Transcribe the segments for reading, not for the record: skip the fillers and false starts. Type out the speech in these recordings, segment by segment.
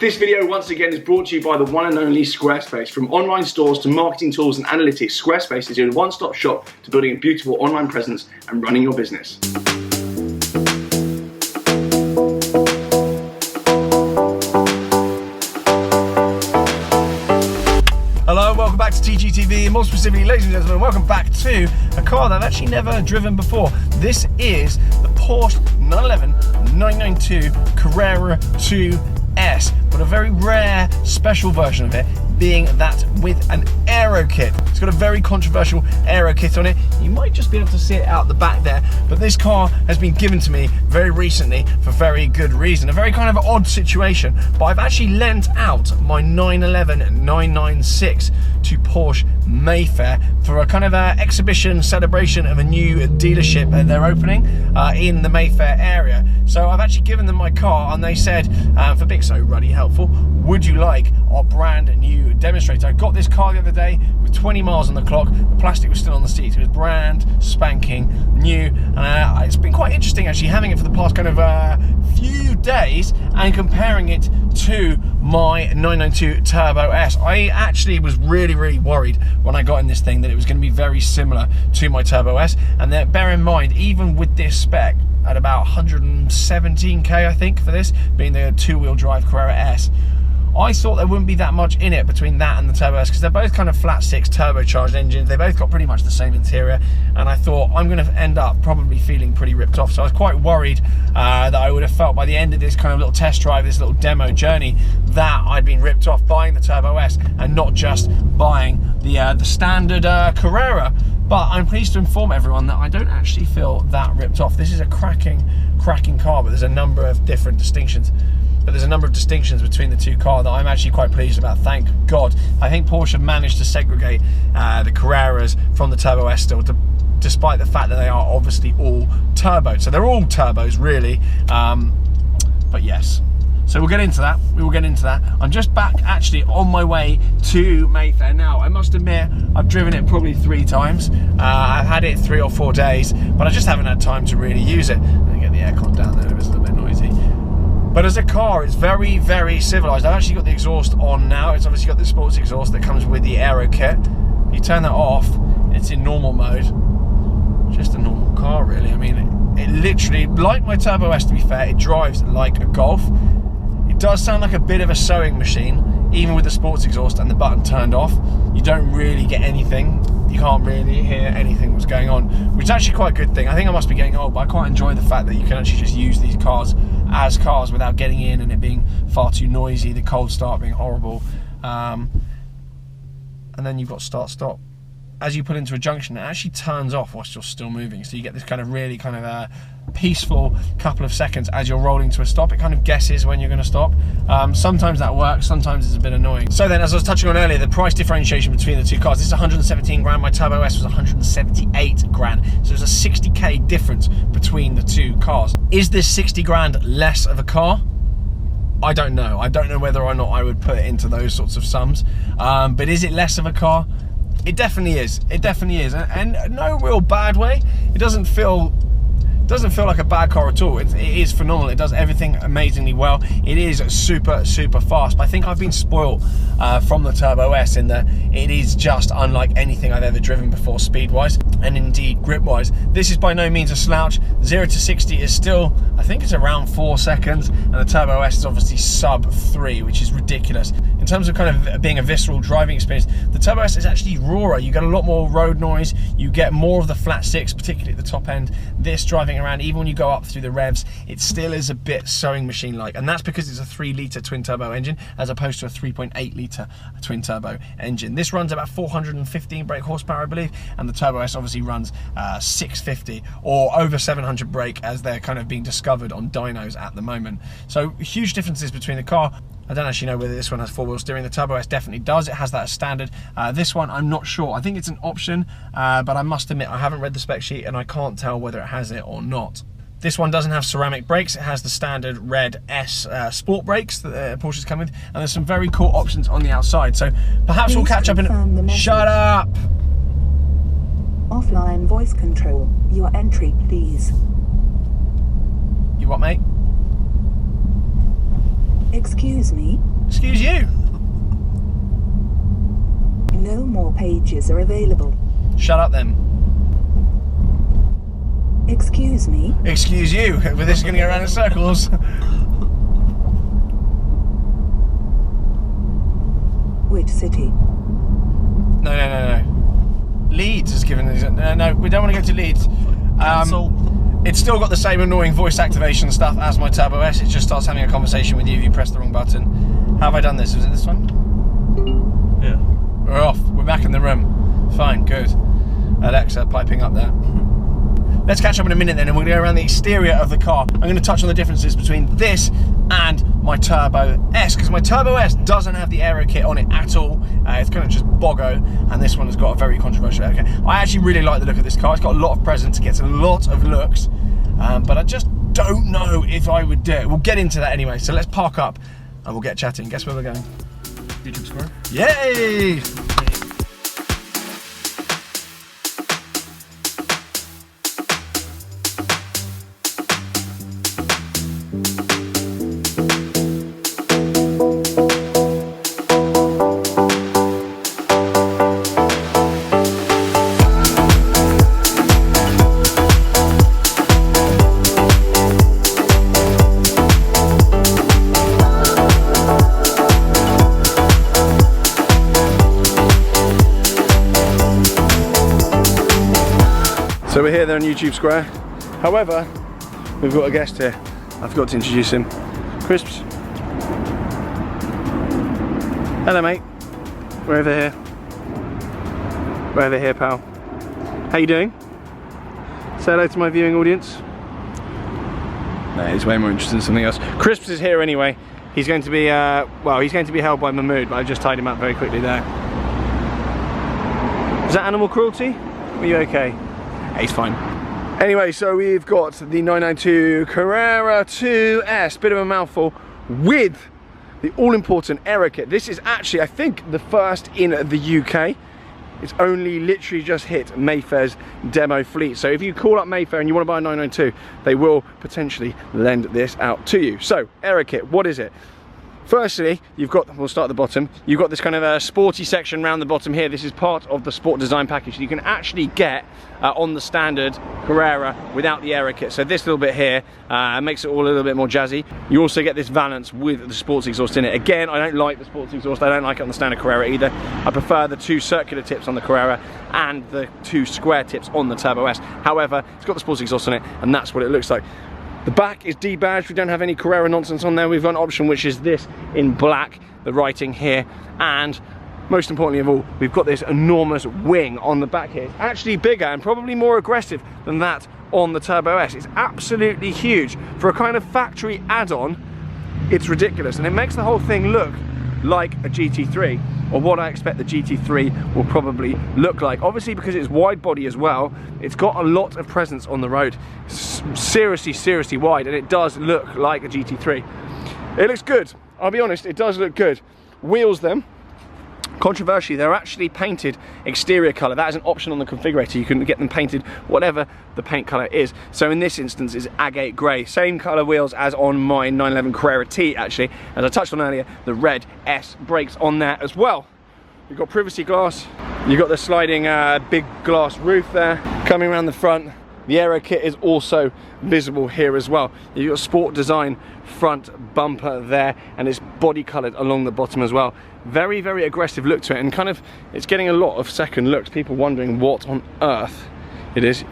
This video once again is brought to you by the one and only Squarespace. From online stores to marketing tools and analytics, Squarespace is your one-stop shop to building a beautiful online presence and running your business. Hello, welcome back to TGTV, and more specifically, ladies and gentlemen, welcome back to a car that I've actually never driven before. This is the Porsche 911 992 Carrera 2S, but a very rare, special version of it, being that with an Aerokit. It's got a very controversial Aerokit on it. You might just be able to see it out the back there, but this car has been given to me very recently for very good reason. A very kind of odd situation, but I've actually lent out my 911 996 to Porsche Mayfair for a kind of exhibition celebration of a new dealership that they're opening in the Mayfair area. So I've actually given them my car, and they said, for being so ruddy helpful, would you like our brand new demonstrator? I got this car the other day with 20 miles on the clock. The plastic was still on the seats. It was brand spanking new, and it's been quite interesting actually having it for the past kind of few days and comparing it to my 992 Turbo S. I actually was really worried when I got in this thing that it was going to be very similar to my Turbo S, and then bear in mind, even with this spec at about 117k I think for this being the two-wheel drive Carrera S, I thought there wouldn't be that much in it between that and the Turbo S, because they're both kind of flat six turbocharged engines. They both got pretty much the same interior, and I thought I'm going to end up probably feeling pretty ripped off. So I was quite worried that I would have felt by the end of this kind of little test drive, this little demo journey, that I'd been ripped off buying the Turbo S and not just buying the standard Carrera. But I'm pleased to inform everyone that I don't actually feel that ripped off. This is a cracking car, but there's a number of different distinctions. Between the two cars that I'm actually quite pleased about, thank God. I think Porsche have managed to segregate the Carreras from the Turbo S still, despite the fact that they are obviously all turbo. So they're all turbos, really. But yes. So we'll get into that. We will get into that. I'm just back actually on my way to Mayfair now. I must admit, I've driven it probably 3 times. I've had it 3 or 4 days, but I just haven't had time to really use it. Let me get the aircon down there, it's a little bit noisy. But as a car, it's very civilized. I've actually got the exhaust on now. It's obviously got the sports exhaust that comes with the Aerokit. You turn that off, it's in normal mode. Just a normal car, really. I mean, it literally, like my Turbo S, to be fair, it drives like a Golf. It does sound like a bit of a sewing machine, even with the sports exhaust and the button turned off. You don't really get anything. You can't really hear anything that's going on, which is actually quite a good thing. I think I must be getting old, but I quite enjoy the fact that you can actually just use these cars as cars without getting in and it being far too noisy, the cold start being horrible. And then you've got start-stop. As you pull into a junction, it actually turns off whilst you're still moving. So you get this kind of really kind of peaceful couple of seconds as you're rolling to a stop. It kind of guesses when you're going to stop. Sometimes that works, sometimes it's a bit annoying. So then, as I was touching on earlier, the price differentiation between the two cars. This is 117 grand, my Turbo S was 178 grand. So there's a 60k difference between the two cars. Is this 60 grand less of a car? I don't know. I don't know whether or not I would put it into those sorts of sums. But is it less of a car? It definitely is. It definitely is, and no real bad way. It doesn't feel like a bad car at all. It is phenomenal. It does everything amazingly well. It is super fast. But I think I've been spoiled from the Turbo S in that it is just unlike anything I've ever driven before, speed-wise and indeed grip-wise. This is by no means a slouch. 0 to 60 is still, I think it's around 4 seconds, and the Turbo S is obviously sub 3, which is ridiculous. In terms of kind of being a visceral driving experience, the Turbo S is actually rawer. You get a lot more road noise. You get more of the flat six, particularly at the top end. This driving around, even when you go up through the revs, it still is a bit sewing machine like, and that's because it's a 3-litre twin turbo engine as opposed to a 3.8-litre twin turbo engine. This runs about 415 brake horsepower, I believe, and the Turbo S obviously runs 650 or over 700 brake, as they're kind of being discovered on dynos at the moment. So huge differences between the car. I don't actually know whether this one has 4-wheel steering. The Turbo S definitely does. It has that as standard. This one, I'm not sure. I think it's an option, but I must admit I haven't read the spec sheet and I can't tell whether it has it or not. This one doesn't have ceramic brakes. It has the standard red S sport brakes that Porsches come with, and there's some very cool options on the outside. So perhaps we'll catch up in. Shut up! Offline voice control. Your entry, please. You what, mate? Excuse me? Excuse you. No more pages are available. Shut up then. Excuse me? Excuse you. But this is going to go around in circles. Which city? No. Leeds has given us. No, we don't want to go to Leeds. It's still got the same annoying voice activation stuff as my Turbo S. It just starts having a conversation with you if you press the wrong button. How have I done this? Was it this one? Yeah. We're off. We're back in the room. Fine, good. Alexa piping up there. Let's catch up in a minute then, and we're going to go around the exterior of the car. I'm going to touch on the differences between this and my Turbo S, because my Turbo S doesn't have the Aerokit on it at all. It's kind of just boggo, and this one has got a very controversial Aerokit. I actually really like the look of this car. It's got a lot of presence, gets a lot of looks, but I just don't know if I would do it. We'll get into that anyway, so let's park up and we'll get chatting. Guess where we're going? YouTube Square. Yay! So we're here, they're on YouTube Square. However, we've got a guest here. I forgot to introduce him. Crisps. Hello, mate. We're over here. We're over here, pal. How you doing? Say hello to my viewing audience. No, he's way more interested in something else. Crisps is here anyway. He's going to be, well, he's going to be held by Mahmood, but I just tied him up very quickly there. Is that animal cruelty? Are you okay? He's fine. Anyway, so we've got the 992 Carrera 2S, bit of a mouthful, with the all-important Aerokit. This is actually, I think, the first in the UK. It's only literally just hit Mayfair's demo fleet. So if you call up Mayfair and you want to buy a 992, they will potentially lend this out to you. So, Aerokit, what is it? Firstly, you've got, we'll start at the bottom, you've got this kind of a sporty section around the bottom here. This is part of the sport design package you can actually get on the standard Carrera without the Aerokit. So this little bit here makes it all a little bit more jazzy. You also get this valance with the sports exhaust in it. Again, I don't like the sports exhaust, I don't like it on the standard Carrera either. I prefer the two circular tips on the Carrera and the two square tips on the Turbo S. However, it's got the sports exhaust on it, and that's what it looks like. The back is debadged, we don't have any Carrera nonsense on there. We've got an option which is this in black, the writing here, and most importantly of all, we've got this enormous wing on the back here. It's actually bigger and probably more aggressive than that on the Turbo S. It's absolutely huge. For a kind of factory add-on, it's ridiculous, and it makes the whole thing look like a GT3, or what I expect the GT3 will probably look like. Obviously, because it's wide body as well, it's got a lot of presence on the road. It's seriously wide, and it does look like a GT3. It looks good, I'll be honest, it does look good. Wheels then, controversially, they're actually painted exterior colour. That is an option on the configurator. You can get them painted whatever the paint colour is. So in this instance, it's agate grey. Same colour wheels as on my 911 Carrera T, actually. As I touched on earlier, the red S brakes on there as well. You've got privacy glass. You've got the sliding big glass roof there. Coming around the front, the Aerokit is also visible here as well. You've got sport design front bumper there, and it's body coloured along the bottom as well. Very aggressive look to it, and kind of, it's getting a lot of second looks. People wondering what on earth it is.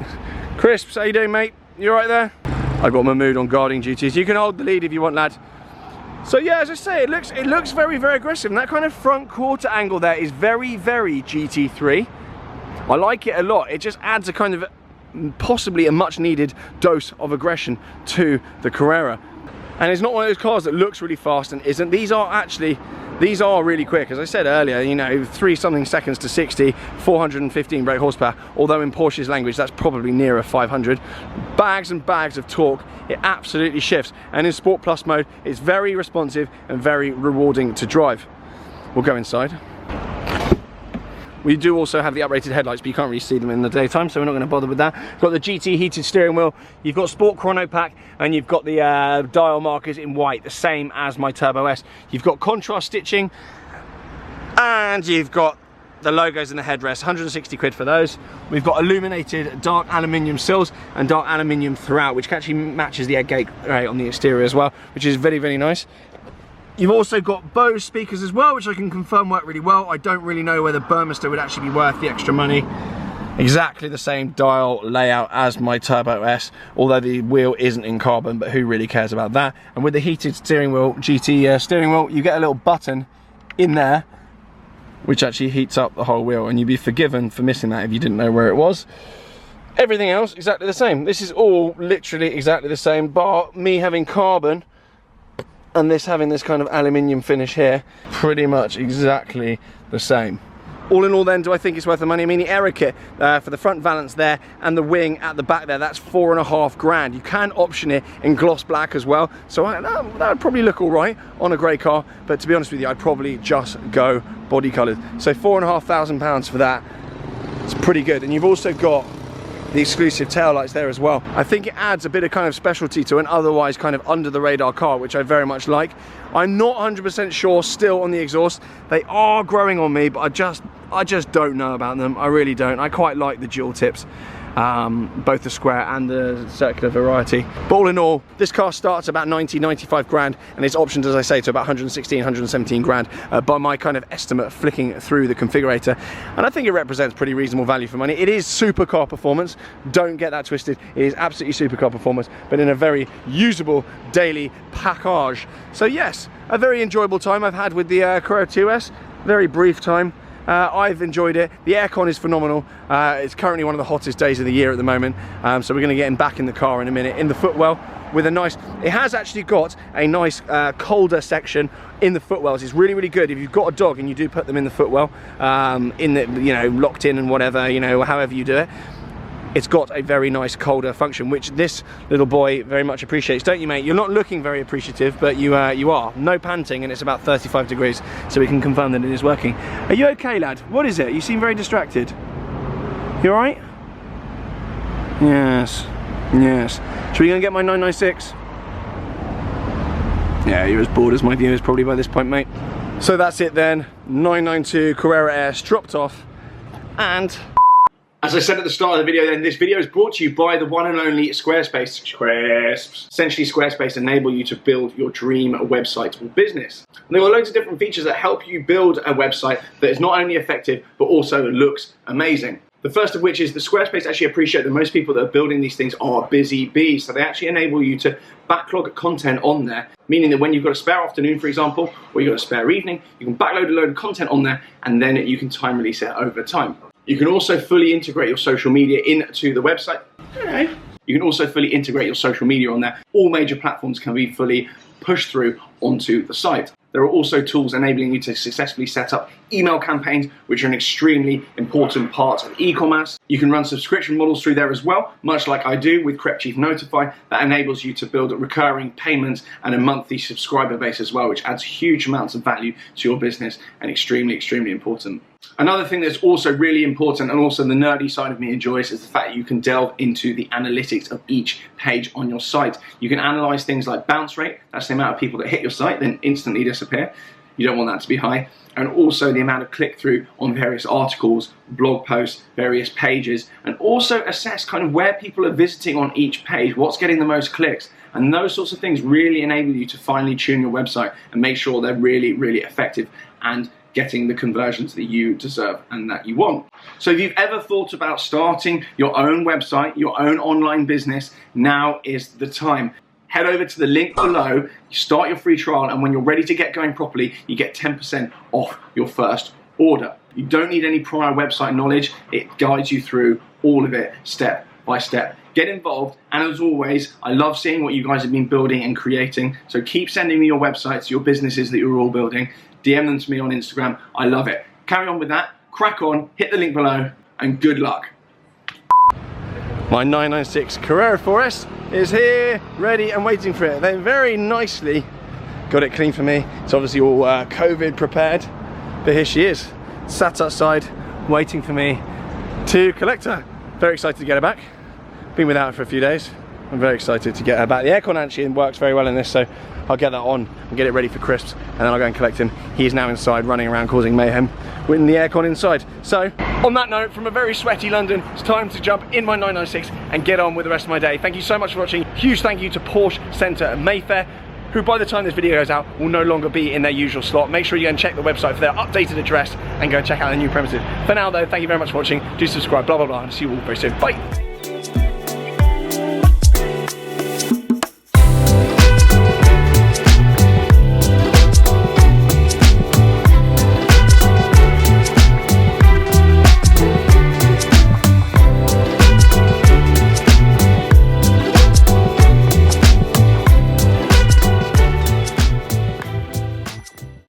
Crisps, how you doing, mate? You right there? I got my mood on guarding duties. You can hold the lead if you want, lad. So yeah, as I say, it looks very aggressive, and that kind of front quarter angle there is very GT3. I like it a lot. It just adds a kind of possibly a much needed dose of aggression to the Carrera. And it's not one of those cars that looks really fast and isn't. These are really quick. As I said earlier, you know, 3-something seconds to 60, 415 brake horsepower, although in Porsche's language that's probably nearer 500. Bags and bags of torque. It absolutely shifts, and in Sport Plus mode it's very responsive and very rewarding to drive. We'll go inside. We do also have the uprated headlights, but you can't really see them in the daytime, so we're not going to bother with that. Got the GT heated steering wheel, you've got Sport Chrono Pack, and you've got the dial markers in white, the same as my Turbo S. You've got contrast stitching, and you've got the logos and the headrest, 160 quid for those. We've got illuminated dark aluminium sills and dark aluminium throughout, which actually matches the egg gate on the exterior as well, which is very, very nice. You've also got Bose speakers as well, which I can confirm work really well. I don't really know whether Burmester would actually be worth the extra money. Exactly the same dial layout as my Turbo S, although the wheel isn't in carbon, but who really cares about that? And with the heated steering wheel, GT steering wheel, you get a little button in there which actually heats up the whole wheel, and you'd be forgiven for missing that if you didn't know where it was. Everything else exactly the same. This is all literally exactly the same, bar me having carbon and this having this kind of aluminium finish here. Pretty much exactly the same. All in all then, do I think it's worth the money? I mean, the Aerokit for the front valance there and the wing at the back there, that's $4.5 grand. You can option it in gloss black as well, so that would probably look all right on a grey car, but to be honest with you, I'd probably just go body coloured. So £4,500 for that, it's pretty good. And you've also got the exclusive taillights there as well. I think it adds a bit of kind of specialty to an otherwise kind of under the radar car, which I very much like. I'm not 100% sure still on the exhaust. They are growing on me, but I just don't know about them. I really don't. I quite like the dual tips, both the square and the circular variety. But all in all, this car starts about 95 grand, and it's optioned, as I say, to about 116, 117 grand by my kind of estimate flicking through the configurator. And I think it represents pretty reasonable value for money. It is supercar performance, don't get that twisted. It is absolutely supercar performance, but in a very usable daily package. So yes, a very enjoyable time I've had with the Carrera 2S, very brief time. I've enjoyed it. The aircon is phenomenal. It's currently one of the hottest days of the year at the moment, so we're going to get him back in the car in a minute, in the footwell with a nice, it has actually got a nice colder section in the footwells. It's really, really good if you've got a dog and you do put them in the footwell, in the, you know, locked in and whatever, you know, however you do it. It's got a very nice colder function, which this little boy very much appreciates, don't you, mate? You're not looking very appreciative, but you are. No panting, and it's about 35 degrees, so we can confirm that it is working. Are you okay, lad? What is it? You seem very distracted. You all right? Yes, yes. Should we go and get my 996? Yeah, you're as bored as my viewers probably by this point, mate. So that's it then. 992 Carrera S dropped off, and as I said at the start of the video, then this video is brought to you by the one and only Squarespace. Essentially, Squarespace enable you to build your dream website or business. And there are loads of different features that help you build a website that is not only effective, but also looks amazing. The first of which is that Squarespace actually appreciate that most people that are building these things are busy bees, so they actually enable you to backlog content on there, meaning that when you've got a spare afternoon, for example, or you've got a spare evening, you can backload a load of content on there, and then you can time release it over time. You can also fully integrate your social media into the website. You can also fully integrate your social media on there. All major platforms can be fully pushed through onto the site. There are also tools enabling you to successfully set up email campaigns, which are an extremely important part of e-commerce. You can run subscription models through there as well, much like I do with CrepChief Notify. That enables you to build recurring payments and a monthly subscriber base as well, which adds huge amounts of value to your business and extremely, extremely important. Another thing that's also really important, and also the nerdy side of me enjoys, is the fact that you can delve into the analytics of each page on your site. You can analyze things like bounce rate, that's the amount of people that hit your site then instantly disappear. You don't want that to be high. And also the amount of click-through on various articles, blog posts, various pages, and also assess kind of where people are visiting on each page, what's getting the most clicks. And those sorts of things really enable you to finely tune your website and make sure they're really, really effective and getting the conversions that you deserve and that you want. So if you've ever thought about starting your own website, your own online business, now is the time. Head over to the link below, you start your free trial, and when you're ready to get going properly, you get 10% off your first order. You don't need any prior website knowledge. It guides you through all of it step by step. Get involved, and as always, I love seeing what you guys have been building and creating, so keep sending me your websites, your businesses that you're all building. DM them to me on Instagram. I love it. Carry on with that, crack on, hit the link below, and good luck. My 996 Carrera 4S is here, ready and waiting for it. They very nicely got it clean for me. It's obviously all COVID prepared, but here she is, sat outside, waiting for me to collect her. Very excited to get her back. Been without her for a few days. I'm very excited to get her back. The aircon actually works very well in this, so I'll get that on and get it ready for crisps, and then I'll go and collect him. He is now inside running around causing mayhem with the aircon inside. So on that note, from a very sweaty London, it's time to jump in my 996 and get on with the rest of my day. Thank you so much for watching. Huge thank you to Porsche Centre at Mayfair, who by the time this video goes out will no longer be in their usual slot. Make sure you go and check the website for their updated address and go and check out their new premises. For now though, thank you very much for watching. Do subscribe, blah blah blah, and see you all very soon. Bye.